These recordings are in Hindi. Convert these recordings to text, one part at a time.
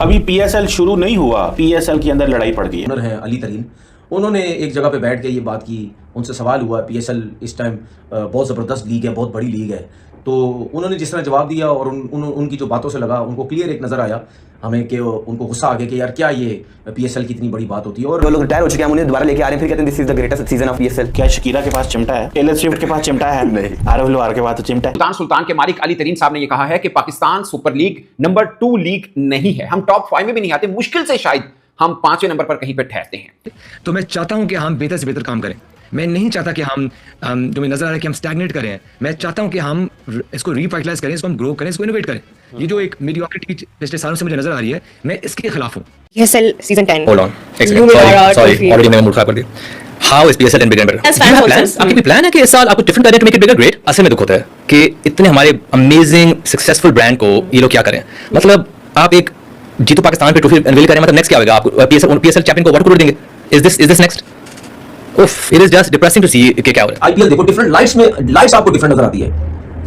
अभी पीएसएल शुरू नहीं हुआ, पीएसएल के अंदर लड़ाई पड़ गई है। अली तरीन, उन्होंने एक जगह पे बैठ के ये बात की, उनसे सवाल हुआ पीएसएल इस टाइम बहुत ज़बरदस्त लीग है, बहुत बड़ी लीग है। तो उन्होंने जिस तरह जवाब दिया और उनकी जो बातों से लगा, उनको क्लियर एक नज़र आया हमें कि उनको गुस्सा आ गया कि यार क्या ये पीएसएल की इतनी बड़ी बात होती है। और वो लोग रिटायर हो चुके हैं, उन्हें दोबारा लेके आ रहे हैं, फिर कहते हैं this is the greatest season of PSL. क्या शकीरा के पास चिमटा है? टेलर स्विफ्ट के पास चिमटा है? नहीं। आरव लोहार के पास तो चिमटा है। सुल्तान सुल्तान के मालिक अली तरीन साहब ने यह कहा है कि Pakistan super league number 2 league नहीं है, हम टॉप 5 में भी नहीं आते, मुश्किल से शायद हम 5वें नंबर पर कहीं पर ठहरते हैं। तो मैं चाहता हूं कि हम बेहतर से बेहतर काम करें। मैं नहीं चाहता कि हम जो मुझे नजर आ रहा है कि हम स्टैग्नेट करें। मैं चाहता हूं कि हम इसको रिवाइटलाइज करें, इसको हम ग्रो करें, इसको इनोवेट करें। ये जो एक मीडियोक्रिटी पिछले सालों से मुझे नजर आ रही है, मैं इसके खिलाफ हूं। PSL season 10. Hold on. Sorry. Already मैंने मूड खराब कर दिया। How is PSL and bigger and better? As fans also. आपकी भी प्लान है कि इस साल आपको डिफरेंट करें to make it bigger great? असल में दुख होता है कि इतने हमारे अमेजिंग सक्सेसफुल ब्रांड को ये लोग क्या करें। मतलब आप एक जीतो पाकिस्तान पे ट्रॉफी अनवील करें, मतलब नेक्स्ट क्या होगा? आप पीएसएल चैंपियन को व्हाट करोड़ देंगे? Is this next? उफ, it is just depressing to see कि क्या हो रहा है। आईपीएल देखो, डिफरेंट लाइट्स आपको डिफरेंट नजर आती है।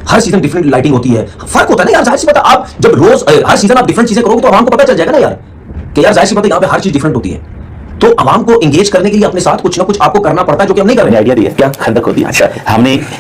हर सीजन डिफरेंट लाइटिंग होती है, फर्क होता है ना यार, जाहिर सी बात है। आप जब रोज हर सीजन आप डिफरेंट चीजें करोगे तो आवाम को पता चल जाएगा ना यार कि यार जाहिर सी बात है यहाँ पे हर चीज डिफरेंट होती है। तो आवाम को एंगेज करने के लिए अपने साथ कुछ ना कुछ आपको करना पड़ता है, जो कि हम नहीं कर रहे। आइडिया दिया क्या खंडक होती है। अच्छा,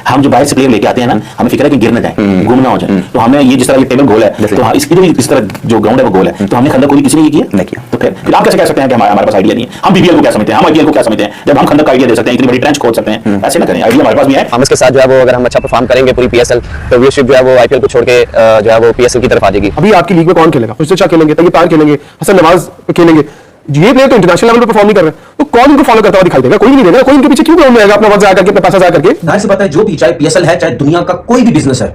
हम जो बाहर से प्लेयर लेके आते हैं ना, हमें फिक्र है कि गिर ना जाए, गुम ना हो जाए। तो हमें ये जिस तरह ये टेबल गोल है, तो इसकी भी इस तरह जो ग्राउंड है वो गोल है, तो हमने खंडक किसी ने किया नहीं किया। तो फिर आप कैसे कह सकते हैं कि हमारे पास आइडिया नहीं है? हम बीबीएल को क्या समझते हैं, हम आईपीएल को क्या समझते हैं, जब हम खंडक का आइडिया दे सकते हैं, इतनी बड़ी ट्रेंच खोद सकते हैं। ऐसे ना करें, आइडिया हमारे पास भी है। हम इसके साथ जो है वो अगर हम अच्छा परफॉर्म करेंगे पूरी पीएसएल, तो व्यूअरशिप जो है वो आईपीएल को छोड़ के जो है वो पीएसएल की तरफ आ जाएगी। अभी आपकी लीग में कौन खेलेगा? उससे अच्छा खेलेंगे, तैयब तार खेलेंगे, हसन नवाज खेलेंगे। ये प्लेयर तो इंटरनेशनल लेवल पे परफॉर्म नहीं कर रहे, तो कौन इनको फॉलो करता हुआ दिखाई देगा? कोई नहीं देगा। कोई इनके पीछे क्यों ग्राउंड में आएगा अपना वक्त जाया करके, अपना पैसा जाया करके? जाहिर सी बात है, जो भी चाहे पीएसएल है, चाहे दुनिया का कोई भी बिजनेस है,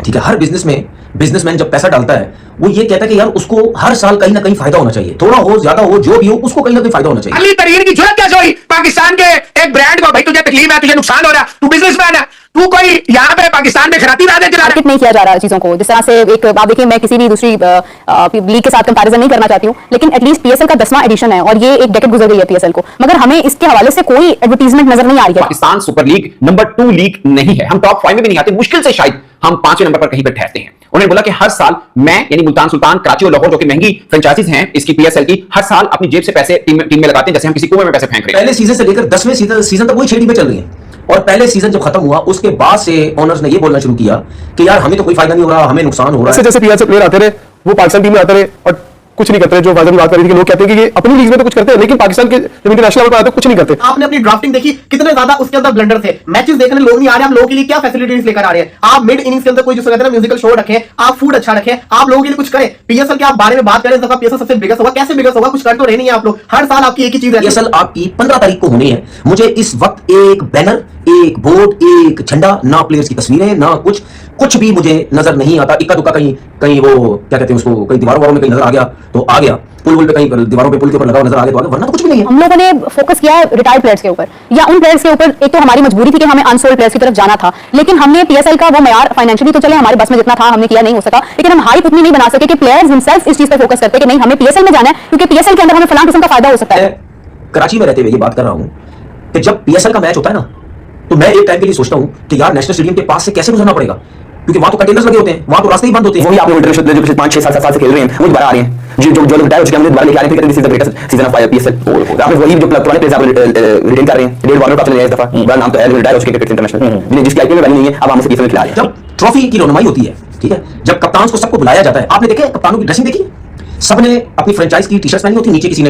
ठीक है, हर बिजनेस में बिजनेसमैन जब पैसा डालता है वो ये कहता है कि यार उसको हर साल कहीं ना कहीं फायदा होना चाहिए, थोड़ा हो ज्यादा हो जो भी हो, उसको कहीं ना कहीं फायदा होना चाहिए। अली तरीन की जुर्रत कैसे हुई पाकिस्तान के एक ब्रांड को, भाई तुझे तकलीफ है, तुझे नुकसान हो रहा है, तू बिजनेसमैन है, तू कोई यहाँ पे पाकिस्तान में खराती राजें चला रहा है। नहीं किया जा रहा है चीजों को जिस तरह से एक आप देखिए, मैं किसी भी दूसरी लीग के साथ कंपैरिजन नहीं करना चाहती हूँ, लेकिन एटलीस्ट पीएसएल का 10वां एडिशन है और ये एक डेकेड गुजर गई है पीएसएल को, मगर हमें इसके हवाले से कोई एडवर्टाइजमेंट नजर नहीं आ रही है। Pakistan super league number 2 league नहीं है, हम टॉप 5 में भी नहीं आते, मुश्किल से शायद हम 5वें नंबर पर कहीं पर ठहरते हैं। उन्होंने बोला कि हर साल मैं यानी मुल्तान सुल्तान, कराची और लाहौर जो कि महंगी फ्रेंचाइजीज हैं इसकी पीएसएल की, हर साल अपनी जेब से पैसे टीम में लगाते हैं, जैसे हम किसी कुएं में पैसे फेंक रहे हैं। पहले सीजन से लेकर 10वें सीजन तक वही छेड़ी में चल रही है। और पहले सीजन जब खत्म हुआ उसके बाद से ओनर्स ने ये बोलना शुरू किया कि यार हमें तो कोई फायदा नहीं हो रहा, हमें नुकसान हो रहा है। जैसे पीएसएल प्लेयर आते रहे, वो पाकिस्तान टीम में आते रहे और कुछ नहीं करते। जो फायदा की बात कर रही थी कि लोग कहते हैं कि ये अपनी लीग में तो कुछ करते हैं, लेकिन पाकिस्तान के जब इंटरनेशनल पर आते हैं कुछ नहीं करते। आपने अपनी ड्राफ्टिंग देखी, कितने ज्यादा उसके अंदर ब्लंडर थे। मैचेस देखने लोग नहीं आ रहे, आप लोगों के लिए क्या फैसिलिटीज लेकर आ रहे हैं? आप मिड इनिंग्स के अंदर कोई जिसको कहते हैं म्यूजिकल शो रखें, आप फूड अच्छा रखें, आप लोगों के लिए कुछ करें। पीएसएल के आप बारे में बात करें, इस दफा पीएसएल सबसे बिगेस्ट होगा। कैसे बिगेस्ट होगा? कुछ कर तो रहे नहीं है आप लोग। हर साल आपकी एक ही चीज है। पीएसएल आपकी 15 तारीख को होनी है। मुझे इस वक्त एक बैनर, एक बोर्ड, एक झंडा, ना प्लेयर्स की तस्वीरें, ना कुछ भी मुझे नजर नहीं आता। इक्का दुक्का कहीं वो क्या कहते हैं उसको, कहीं दीवारों में कहीं नजर आ गया तो आ गया, पुल पे कहीं दीवारों पे पुल के ऊपर लगा नजर आ गया तो आ गया, वरना तो कुछ भी नहीं है। हम लोगों ने फोकस किया है रिटायर्ड प्लेयर्स के ऊपर या उन प्लेयर्स के ऊपर। एक तो हमारी मजबूरी थी कि हमें अनसोल्ड प्लेयर्स की तरफ जाना था, लेकिन हमने पीएसएल का वो मयार फाइनेंशियली तो चले हमारे बस में जितना था हमने किया, नहीं हो सका, लेकिन हम हाइप उतनी नहीं बना सके कि प्लेयर्स हिमसेल्फ इस चीज पर फोकस करते कि नहीं हमें पीएसएल में जाना है, क्योंकि पीएसएल के अंदर हमें फलां किस्म का फायदा हो सकता है। कराची में रहते हुए ये बात कर रहा हूं कि जब पीएसएल का मैच होता है ना, तो मैं एक टाइम के लिए सोचता हूं कि यार नेशनल स्टेडियम के पास से कैसे गुजरना पड़ेगा, क्योंकि वहां तो कंटेनर्स लगे होते हैं, वहां तो रास्ते ही बंद होते हैं। वही आपने इंटरेस्ट जो पिछले 5 6 7 साल से खेल रहे हैं वो दोबारा आ रहे हैं। जो लोग रिटायर हो चुके हैं उन्हें दोबारा लेके आ रहे हैं, फिर this is the greatest season of PSL. आपने वही जो पुराने प्लेयर्स आप रिटेन कर रहे हैं। डेविड वार्नर का चले गए इस दफा, बड़ा नाम तो है, रिटायर हो चुके क्रिकेट इंटरनेशनल, जिसकी आईपीएल में वैल्यू नहीं है, अब हम उसे पीएसएल में खिला रहे हैं। जब ट्रॉफी की रौनमाई होती है, ठीक है, जब कप्तान को सबको बुलाया जाता है, आपने देखे कप्तानों की ड्रेसिंग देखी? सबने अपनी फ्रेंचाइज की टी-शर्ट्स पहनी होती है, नीचे किसी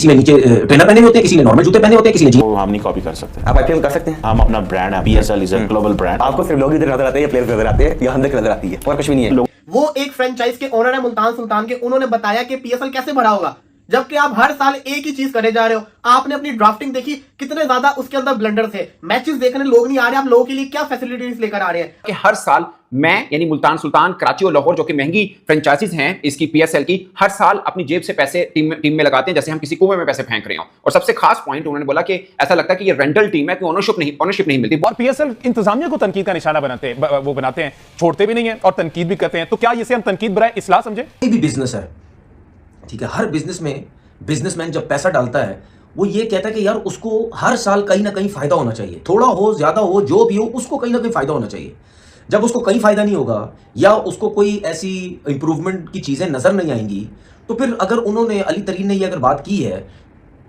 ने नीचे ट्रेनर पहने होते हैं, किसी ने नॉर्मल जूते पहने होते हैं, किसी ने वो हम नहीं कॉपी कर सकते। आप आईपीएल कर सकते हैं, हम अपना ब्रांड है, PSL is a global brand. आपको सिर्फ लोग इधर नजर आते हैं, प्लेयर्स नजर आते हैं, या अंदर नजर आती है और कुछ भी नहीं है। वो एक फ्रेंचाइज के ओनर है मुल्तान सुल्तान के, उन्होंने बताया कि पीएसएल कैसे बड़ा होगा, जबकि आप हर साल एक ही चीज करे जा रहे हो। आपने अपनी ड्राफ्टिंग देखी, कितने ज्यादा उसके अंदर ब्लंडर थे। मैचेस देखने लोग नहीं आ रहे, आप लोगों के लिए क्या फैसिलिटीज लेकर आ रहे हैं? कि हर साल मैं यानी मुल्तान सुल्तान, कराची और लाहौर जो कि महंगी फ्रेंचाइजीज हैं इसकी पीएसएल की, हर साल अपनी जेब से पैसे टीम में लगाते हैं, जैसे हम किसी कुएं में पैसे फेंक रहे हो। और सबसे खास पॉइंट उन्होंने बोला कि ऐसा लगता है कि ये रेंटल टीम है, कि ओनरशिप नहीं मिलती। और पीएसएल इंतजामिया को तनकीद का निशाना बनाते हैं, छोड़ते भी नहीं है और तनकीद भी करते हैं। तो क्या इसे हम तनकीद बराए इस्लाह समझे? कोई भी बिजनेस है, ठीक है, हर बिजनेस में बिजनेसमैन जब पैसा डालता है वो ये कहता है कि यार उसको हर साल कहीं ना कहीं फायदा होना चाहिए, थोड़ा हो ज्यादा हो जो भी हो, उसको कहीं ना कहीं फायदा होना चाहिए। जब उसको कहीं फायदा नहीं होगा या उसको कोई ऐसी इंप्रूवमेंट की चीजें नजर नहीं आएंगी, तो फिर अगर उन्होंने अली तरीन ने ये अगर बात की है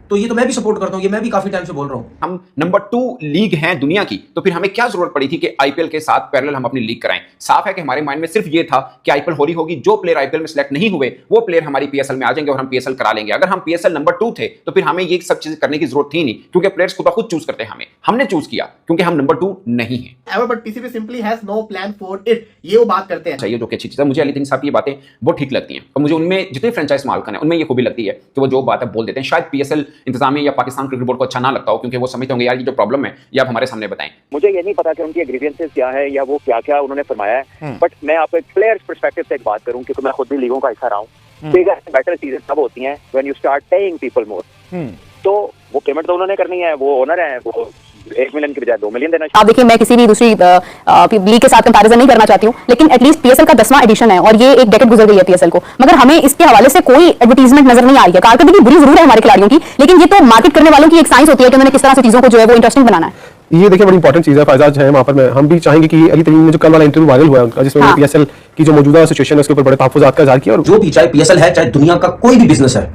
तो ये तो मैं भी सपोर्ट करता हूँ, ये मैं भी काफी टाइम से बोल रहा हूँ। हम नंबर 2 लीग हैं दुनिया की, तो फिर हमें क्या जरूरत पड़ी थी कि आईपीएल के साथ पैरेलल हम अपनी लीग कराएं। साफ है कि हमारे माइंड में सिर्फ ये था कि आईपीएल हो रही होगी, जो प्लेयर आईपीएल में सिलेक्ट नहीं हुए वो प्लेयर हमारी पीएसएल में आ जाएंगे और हम पीएसएल करा लेंगे। अगर हम पीएसएल नंबर 2 थे तो फिर हमें ये सब चीजें करने की जरूरत थी नहीं, क्योंकि प्लेयर्स खुद चूज करते हैं। हमने चूज किया क्योंकि हम नंबर 2 नहीं है। But PCB simply has no plan for it, ये वो बात करते हैं। चाहिए जो कि अच्छी चीज है। मुझे अली तरीन साहब की बातें वो ठीक लगती हैं और मुझे उनमें जितने फ्रेंचाइज मालिक हैं उनमें ये खूबी लगती है कि वो जो बात है बोल देते हैं। शायद पीएसएल इंतजामिया या पाकिस्तान क्रिकेट बोर्ड को अच्छा ना लगता हो, क्योंकि वो समझते होंगे यार ये जो प्रॉब्लम है ये आप हमारे सामने बताएं। मुझे ये नहीं पता कि उनकी ग्रीवियंसेस क्या है या वो क्या क्या उन्होंने फरमाया है, बट मैं आपको एक प्लेयर्स पर्सपेक्टिव से एक बात करूं, क्योंकि मैं खुद भी लीगों का हिस्सा रहा हूं। बिगर एंड बेटर चीजें तब होती हैं when you start paying people more. तो वो पेमेंट तो उन्होंने करनी है, वो ओनर है, वो 1 मिलियन की बजाय 2 मिलियन देना चाहिए। आप देखिए, मैं किसी भी दूसरी लीग के साथ कंपैरिजन नहीं करना चाहती हूँ, लेकिन एटलीस्ट पीएसएल का 10वां एडिशन है और ये एक डेकेड गुजर गई है पीएसएल को, मगर हमें इसके हवाले से कोई एडवर्टीजमेंट नजर नहीं आ रही है। कारकर्दगी बुरी जरूर है हमारे खिलाड़ियों की, लेकिन ये तो मार्केट करने वालों की एक साइंस होती है कि उन्होंने किस तरह से चीजों को जो है वो इंटरेस्टिंग बनाना है। ये देखिए बड़ी इंपॉर्टेंट चीज है, फायजाज है वहाँ पर। हम भी चाहेंगे कि अली तरीन ने जो कल वाला इंटरव्यू वायरल हुआ है उनका, जिसमें पीएसएल की जो मौजूदा सिचुएशन है उसके ऊपर बड़े तहफ्फुज़ात का इज़हार किया। और जो भी, चाहे पीएसएल है चाहे दुनिया का कोई भी बिजनेस है,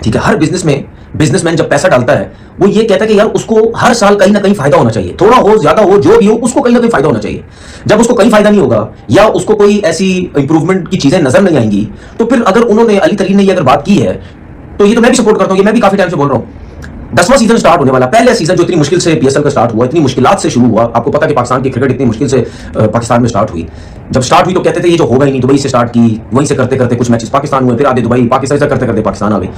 ठीक है, हर बिजनेस में बिजनेसमैन जब पैसा डालता है वो ये कहता है कि यार उसको हर साल कहीं ना कहीं फायदा होना चाहिए, थोड़ा हो ज्यादा हो जो भी हो, उसको कहीं ना कहीं फायदा होना चाहिए। जब उसको कहीं फायदा नहीं होगा या उसको कोई ऐसी इंप्रूवमेंट की चीजें नजर नहीं आएंगी, तो फिर अगर उन्होंने अली तरीन ने ये अगर बात की है तो ये तो मैं भी सपोर्ट करता हूँ, ये मैं भी काफी टाइम से बोल रहा हूँ। 10वां सीजन स्टार्ट होने वाला, पहले सीजन जो इतनी मुश्किल से पीएसएल का स्टार्ट हुआ, इतनी मुश्किलात से शुरू हुआ। आपको पता है कि पाकिस्तान की क्रिकेट इतनी मुश्किल से पाकिस्तान में स्टार्ट हुई। जब स्टार्ट हुई तो कहते थे ये जो होगा ही नहीं, दुबई से स्टार्ट की, वहीं से करते करते कुछ मैचेस पाकिस्तान हुए, फिर आधे दुबई, पाकिस्तान से करते करते पाकिस्तान आ गई।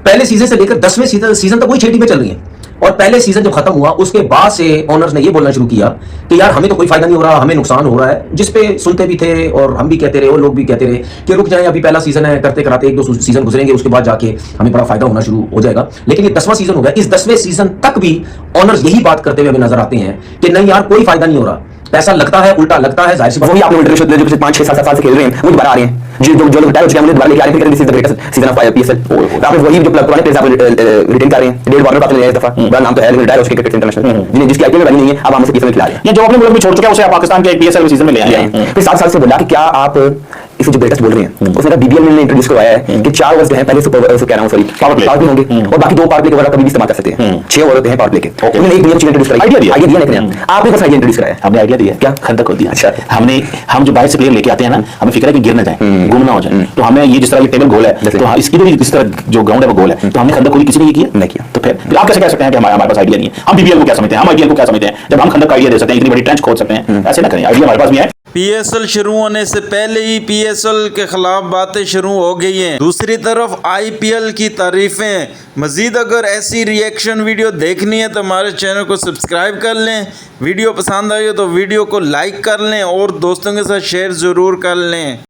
पहले सीजन से लेकर 10वें सीजन तक वही छेटी में चल रही है, और पहले सीजन जब खत्म हुआ उसके बाद से ओनर्स ने ये बोलना शुरू किया कि यार हमें तो कोई फायदा नहीं हो रहा, हमें नुकसान हो रहा है, जिस पे सुनते भी थे और हम भी कहते रहे और लोग भी कहते रहे कि रुक जाएं, अभी पहला सीजन है, करते कराते 1-2 सीजन गुजरेंगे, उसके बाद जाके हमें बड़ा फायदा होना शुरू हो जाएगा। लेकिन ये 10वां सीजन हो गया, इस 10वें सीजन तक भी ओनर्स यही बात करते हुए हमें नजर आते हैं कि नहीं यार कोई फायदा नहीं हो रहा, पैसा लगता है, उल्टा लगता है। जाहिर सी बात, वही आप लोग इंटरनेशनल जो पिछले 5-6-7 साल से खेल रहे हैं वो दोबारा आ रहे हैं। जो रिटायर हो चुके हैं उन्हें दोबारा लेके आ रहे हैं, this is the greatest season of PSL. आप वही जो पुराने प्लेयर्स आप रिटेन कर रहे हैं। डेविड वार्नर का आपने इस दफा बड़ा नाम तो है, रिटायर हो चुके क्रिकेट इंटरनेशनल, जिसकी आईपीएल में वैल्यू नहीं है, अब हम उसे पीएसएल में खिला रहे हैं। ये जो अपने मुल्क में छोड़ चुके हैं उसे आप पाकिस्तान के एक पीएसएल सीजन में ले आए हैं। फिर 7 साल से बोला कि क्या आप इसे जो ग्रेटेस्ट बोल रहे हैं, उसने बीबीएल में इंट्रोड्यूस करवाया है कि 4 ओवर्स जो हैं पहले सुपर कह रहा हूं सॉरी पावर प्ले होंगे और बाकी 2 पावर प्ले के ओवर कभी भी इस्तेमाल कर सकते हैं। 6 ओवर होते हैं पावर प्ले के। उन्होंने एक नियम चीज इंट्रोड्यूस कराई, आइडिया दिया नहीं, आपने बस आइडिया इंट्रोड्यूस कराया। हमने आइडिया दिया क्या, खंदक खोल दिया। अच्छा, हम जो बाहर से प्लेयर लेके आते हैं ना, हमें फिक्र है कि गिर ना जाए, गुम ना हो जाए, तो हमें ये जिस तरह ये टेबल गोल है, तो इसकी भी इस तरह जो ग्राउंड है वो गोल है, तो हमने खंदक खोली, किसी ने ये किया नहीं किया। तो फिर आप कैसे कह सकते हैं कि हमारे पास आइडिया नहीं है? हम बीबीएल को क्या समझते हैं, हम आईपीएल को क्या समझते हैं, जब हम खंदक का आइडिया दे सकते हैं, इतनी बड़ी ट्रेंच खोद सकते हैं? ऐसे ना करें, आइडिया हमारे पास भी है। पीएसएल शुरू होने से पहले ही पीएसएल के खिलाफ बातें शुरू हो गई हैं। दूसरी तरफ आईपीएल की तारीफें। मजीद अगर ऐसी रिएक्शन वीडियो देखनी है तो हमारे चैनल को सब्सक्राइब कर लें। वीडियो पसंद आई हो तो वीडियो को लाइक कर लें और दोस्तों के साथ शेयर ज़रूर कर लें।